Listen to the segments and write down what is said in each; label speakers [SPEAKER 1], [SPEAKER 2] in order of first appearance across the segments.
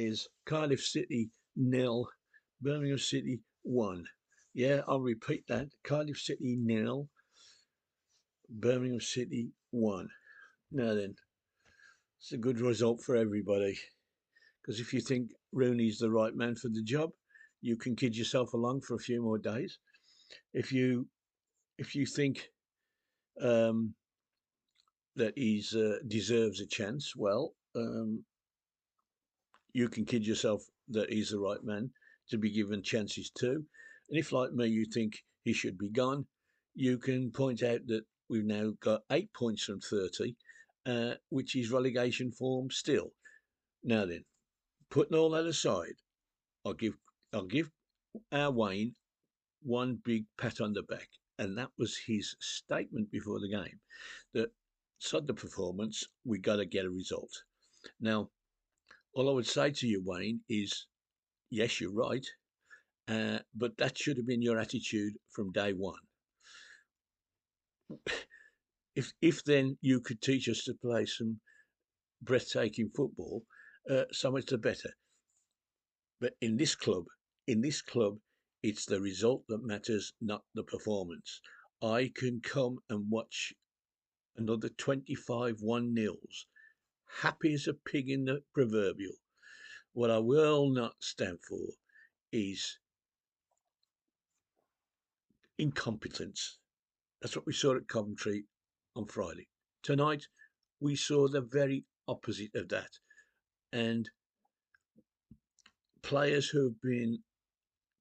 [SPEAKER 1] is Cardiff City nil, Birmingham City 1. Yeah, I'll repeat that. Cardiff City nil, Birmingham City 1. Now then, it's a good result for everybody. Because if you think Rooney's the right man for the job, you can kid yourself along for a few more days. If you think um, that he's deserves a chance, well, you can kid yourself that he's the right man to be given chances too. And if, like me, you think he should be gone, you can point out that we've now got 8 points from 30, which is relegation form still. Now then, putting all that aside, I'll give I'll give our Wayne one big pat on the back, and that was his statement before the game that sod the performance, we got to get a result. Now, all I would say to you, Wayne, is yes, you're right, but that should have been your attitude from day one. If then you could teach us to play some breathtaking football, so much the better. But in this club, it's the result that matters, not the performance. I can come and watch another 25 1-0s, happy as a pig in the proverbial. What I will not stand for is incompetence. That's what we saw at Coventry on Friday. Tonight, we saw the very opposite of that. And players who have been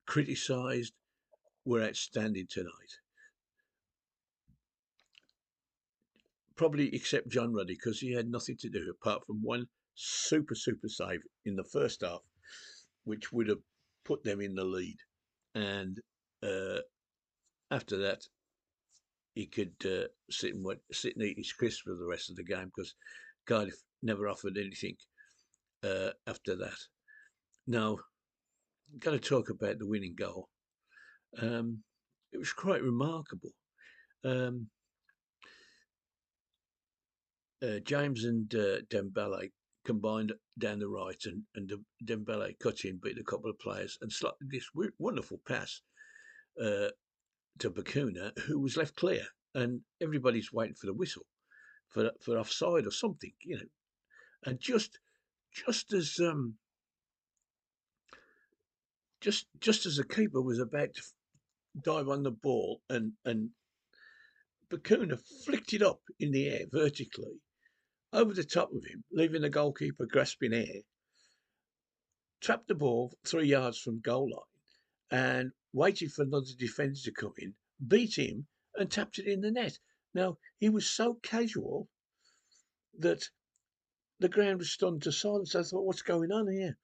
[SPEAKER 1] criticised were outstanding tonight. Probably except John Ruddy, because he had nothing to do apart from one super save in the first half, which would have put them in the lead. And after that, he could sit and eat his crisps for the rest of the game because Cardiff never offered anything after that. Now, I've got to talk about the winning goal. It was quite remarkable. Um, James and Dembele combined down the right, and Dembele cut in, beat a couple of players, and slotted this wonderful pass to Bakuna, who was left clear, and everybody's waiting for the whistle for offside or something, And just as just as the keeper was about to dive on the ball, and Bakuna flicked it up in the air vertically over the top of him, leaving the goalkeeper grasping air, trapped the ball 3 yards from goal line, and waited for another defender to come in, beat him, and tapped it in the net. Now, he was so casual that the ground was stunned to silence. I thought, what's going on here?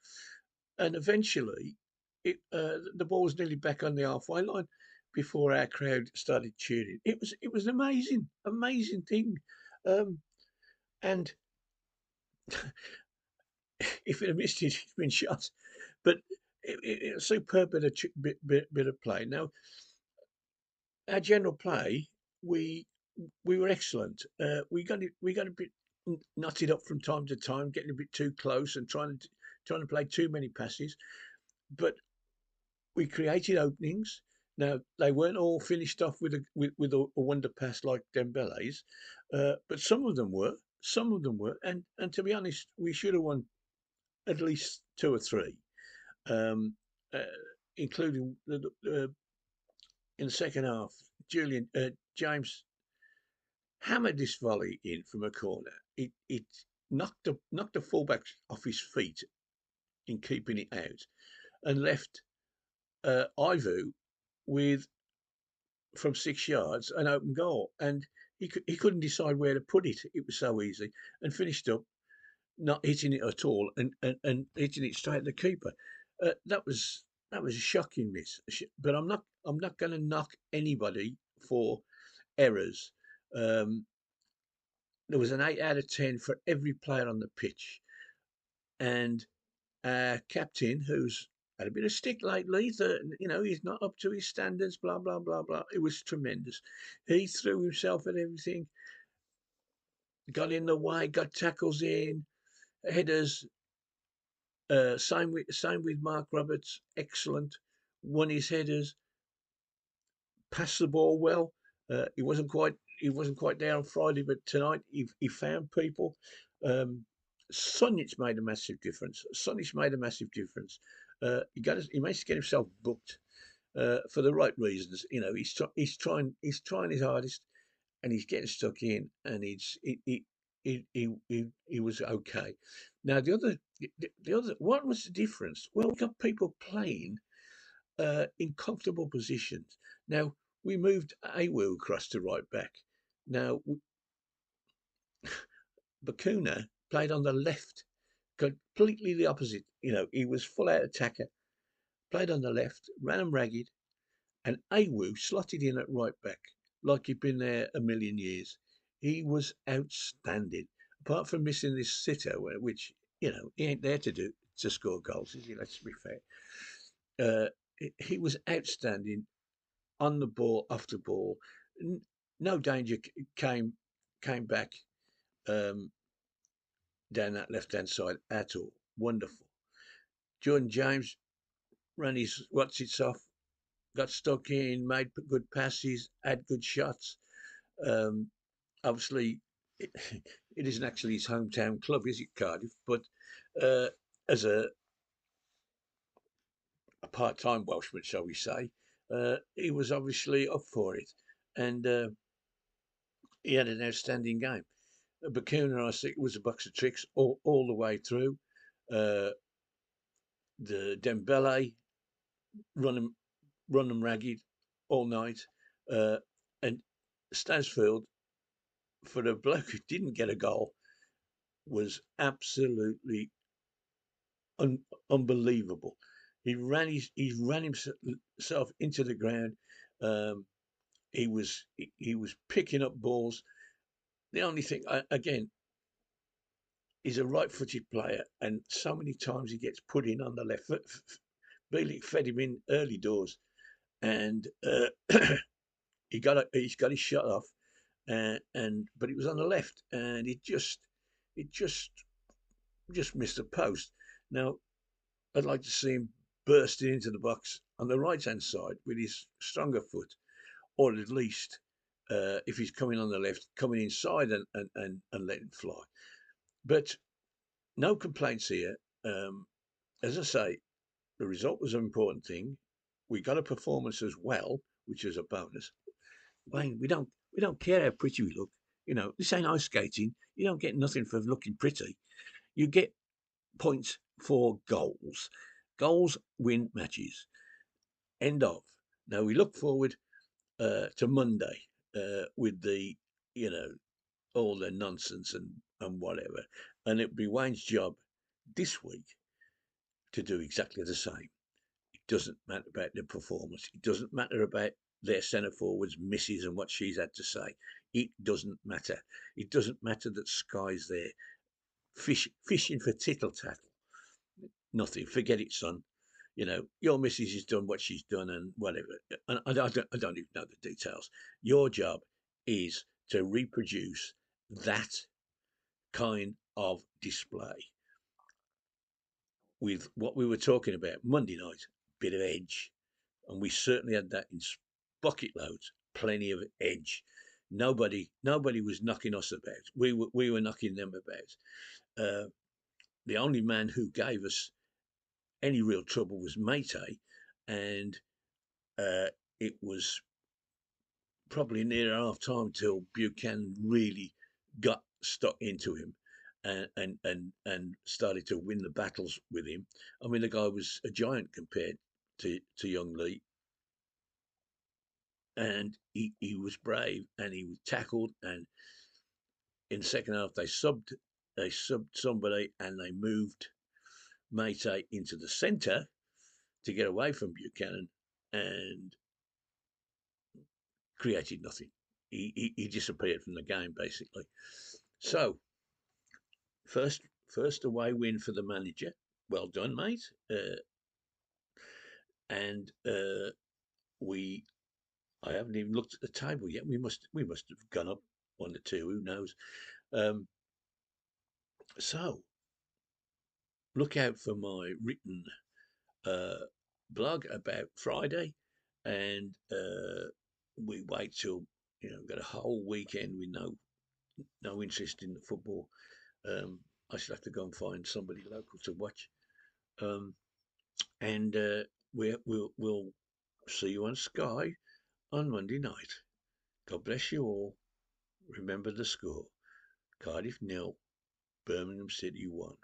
[SPEAKER 1] And eventually, the ball was nearly back on the halfway line before our crowd started cheering. It was an amazing thing, and if it had missed it, he'd been shot. But it was a superb bit of play. Now, our general play, we we were excellent. We got a bit knotted up from time to time, getting a bit too close and trying to play too many passes. But we created openings. Now they weren't all finished off with a wonder pass like Dembele's, but some of them were. Some of them were, and to be honest, we should have won at least two or three, um, uh, including in the second half. Julian James hammered this volley in from a corner. It knocked the fullback off his feet in keeping it out, and left Ivu with from 6 yards an open goal, and he couldn't decide where to put it. It was so easy, and finished up not hitting it at all, and hitting it straight at the keeper. That was a shocking miss. But I'm not going to knock anybody for errors. Um, there was an 8 out of 10 for every player on the pitch, and our captain, who's had a bit of stick lately, that he's not up to his standards, blah blah blah blah. It was tremendous. He threw himself at everything, got in the way, got tackles in, headers. Same with Mark Roberts. Excellent. Won his headers, passed the ball well. He wasn't quite there on Friday, but tonight he found people. Um, Sonic made a massive difference. Sonic made a massive difference. He managed to get himself booked for the right reasons. He's trying his hardest, and he's getting stuck in, and he was okay. Now the other, what was the difference? Well, we got people playing in comfortable positions. Now we moved Awu across to right back. Now Bakuna played on the left, completely the opposite. He was full out attacker, played on the left, ran him ragged, and Awu slotted in at right back like he'd been there a million years. He was outstanding. Apart from missing this sitter, which he ain't there to score goals, is he? Let's be fair. He was outstanding on the ball, off the ball. No danger came back um, down that left hand side at all. Wonderful. Jordan James ran his what's its off, got stuck in, made good passes, had good shots. Um, Obviously, it, it isn't actually his hometown club, is it, Cardiff? But uh, as a part-time Welshman, shall we say, he was obviously up for it, and he had an outstanding game. Bakuna, I think, was a box of tricks all the way through. Uh, the Dembele run him ragged all night, uh, and Stansfield, for a bloke who didn't get a goal, was absolutely unbelievable. He ran himself into the ground. Um, he was picking up balls. The only thing, again, he's a right-footed player, and so many times he gets put in on the left foot. Really fed him in early doors, and he's got his shot off, and but it was on the left, and it just missed the post. Now I'd like to see him bursting into the box on the right hand side with his stronger foot, or at least if he's coming on the left, coming inside and letting fly. But no complaints here. As I say, the result was an important thing. We got a performance as well, which is a bonus. Wayne, we don't care how pretty we look. This ain't ice skating. You don't get nothing for looking pretty. You get points for goals. Goals win matches. End of. Now we look forward to Monday with the, you know, all the nonsense and whatever. And it'll be Wayne's job this week to do exactly the same. It doesn't matter about the performance. It doesn't matter about their centre forwards, Mrs. and what she's had to say. It doesn't matter. It doesn't matter that Sky's there fishing for tittle tattle. Nothing. Forget it, son. Your missus has done what she's done and whatever. And I don't even know the details. Your job is to reproduce that kind of display with what we were talking about Monday night, bit of edge. And we certainly had that in bucket loads, plenty of edge. Nobody was knocking us about. We were knocking them about. The only man who gave us any real trouble was Mate, and it was probably near half time till Buchanan really got stuck into him and started to win the battles with him. I mean, the guy was a giant compared to young Lee, and he was brave and he was tackled. And in the second half, they subbed somebody and they moved Mate into the centre to get away from Buchanan and created nothing. He disappeared from the game basically. So first away win for the manager. Well done, mate. And we I haven't even looked at the table yet. We must have gone up 1 or 2. Who knows? So look out for my written uh, blog about Friday, and we wait till got a whole weekend with no interest in the football. I should have to go and find somebody local to watch. Um, and we'll see you on Sky on Monday night. God bless you all. Remember the score: Cardiff nil, Birmingham City 1.